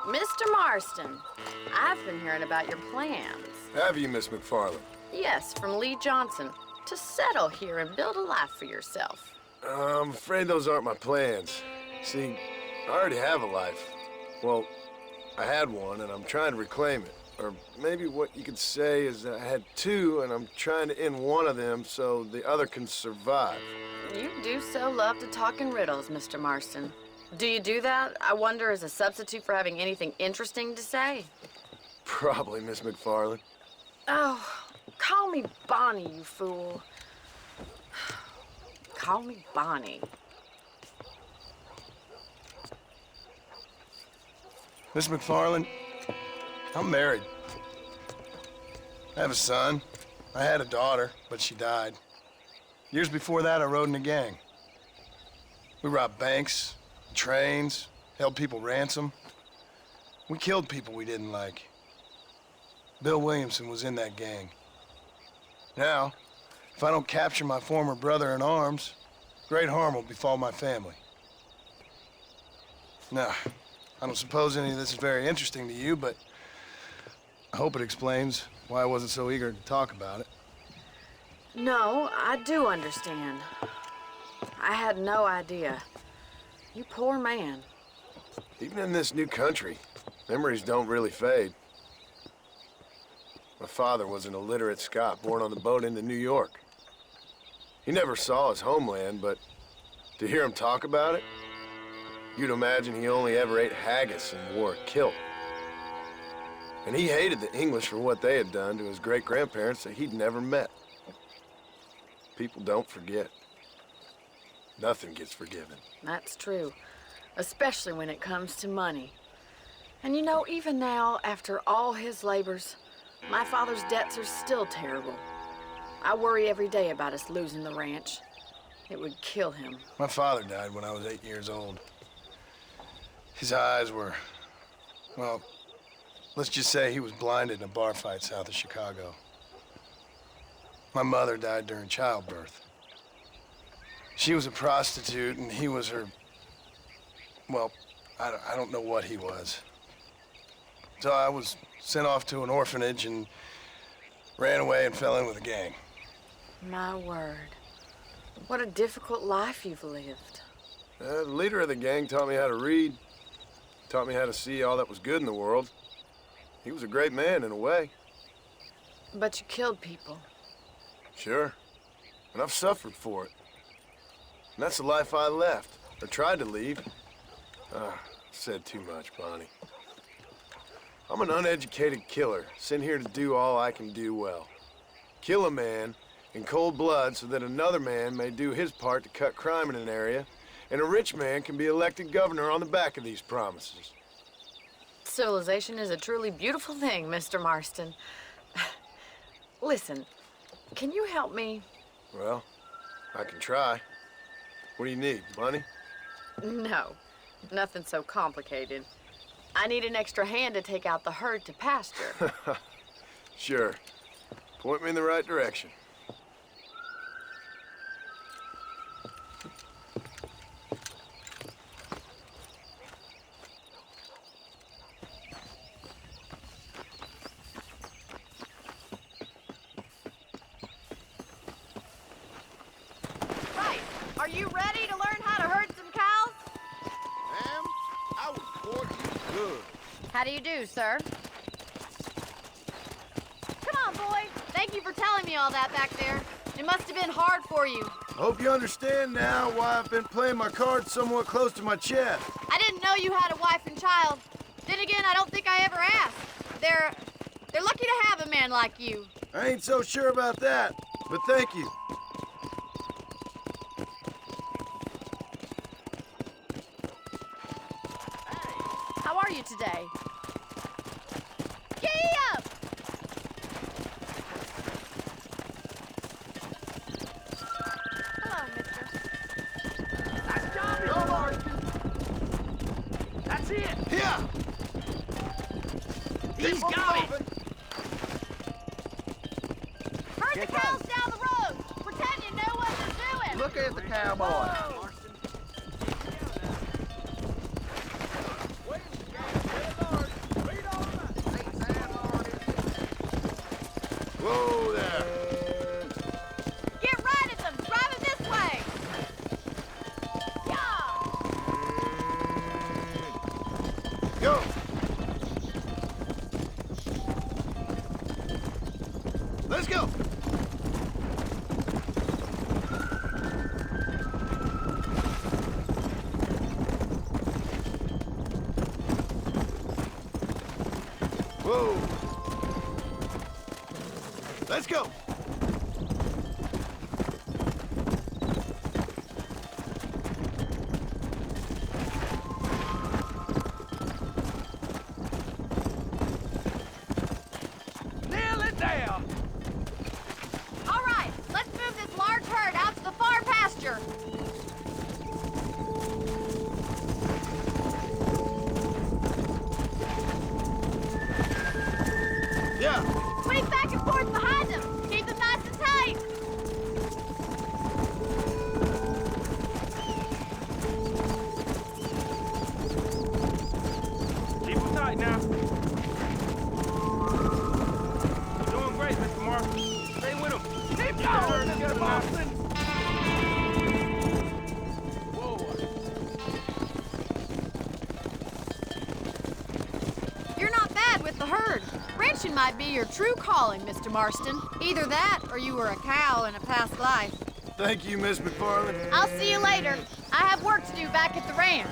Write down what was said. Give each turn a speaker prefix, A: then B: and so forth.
A: Mr. Marston, I've been hearing about your plans.
B: Have you, Miss McFarland?
A: Yes, from Lee Johnson, to settle here and build a life for yourself.
B: I'm afraid those aren't my plans. See, I already have a life. Well, I had one, and I'm trying to reclaim it. Or maybe what you could say is that I had two, and I'm trying to end one of them so the other can survive.
A: You do so love to talk in riddles, Mr. Marston. Do you do that, I wonder, as a substitute for having anything interesting to say?
B: Probably, Miss McFarland.
A: Oh, call me Bonnie, you fool. Call me Bonnie.
B: Miss McFarland, I'm married. I have a son. I had a daughter, but she died. Years before that, I rode in a gang. We robbed banks, trains, held people ransom. We killed people we didn't like. Bill Williamson was in that gang. Now, if I don't capture my former brother in arms, great harm will befall my family. Now, I don't suppose any of this is very interesting to you, but I hope it explains why I wasn't so eager to talk about it.
A: No, I do understand. I had no idea. You poor man.
B: Even in this new country, memories don't really fade. My father was an illiterate Scot born on the boat into New York. He never saw his homeland, but to hear him talk about it, you'd imagine he only ever ate haggis and wore a kilt. And he hated the English for what they had done to his great-grandparents that he'd never met. People don't forget. Nothing gets forgiven.
A: That's true, especially when it comes to money. And you know, even now, after all his labors, my father's debts are still terrible. I worry every day about us losing the ranch. It would kill him.
B: My father died when I was 8 years old. His eyes were, well, let's just say he was blinded in a bar fight south of Chicago. My mother died during childbirth. She was a prostitute, and he was her, well, I don't know what he was. So I was sent off to an orphanage and ran away and fell in with a gang.
A: My word. What a difficult life you've lived.
B: The leader of the gang taught me how to read, taught me how to see all that was good in the world. He was a great man in a way.
A: But you killed people.
B: Sure. And I've suffered for it. And that's the life I left, or tried to leave. Said too much, Bonnie. I'm an uneducated killer, sent here to do all I can do well. Kill a man in cold blood so that another man may do his part to cut crime in an area, and a rich man can be elected governor on the back of these promises.
A: Civilization is a truly beautiful thing, Mr. Marston. Listen, can you help me?
B: Well, I can try. What do you need, money?
A: No, nothing so complicated. I need an extra hand to take out the herd to pasture.
B: Sure. Point me in the right direction.
A: Right. Are you ready to learn how to herd some cows?
C: Ma'am, I would court you good.
A: How do you do, sir? Come on, boy. Thank you for telling me all that back there. It must have been hard for you.
B: Hope you understand now why I've been playing my cards somewhat close to my chest.
A: I didn't know you had a wife and child. Then again, I don't think I ever asked. They're lucky to have a man like you.
B: I ain't so sure about that, but thank you.
A: How are you today? Giddy up! Hello, mister.
D: Nice job, Mr. Marston. That's it.
B: Here!
D: He's got it.
A: Herd the cows down the road. Pretend you know what they're doing.
C: Look at the cowboy.
D: Wait,
C: Whoa. Let's go. Nearly there.
E: All right, let's move this large herd out to the far pasture.
C: Yeah.
E: Sweep back and forth behind them. Keep them nice and tight.
F: Keep them tight now. Doing great, Mr. Mark. Stay with him.
C: Keep going,
F: Together
C: Mr.
F: now.
C: Marston. Whoa.
E: You're not bad with the herd. Ranching might be your true calling, Mr. Marston. Either that, or you were a cow in a past life.
B: Thank you, Miss McFarland.
E: I'll see you later. I have work to do back at the ranch.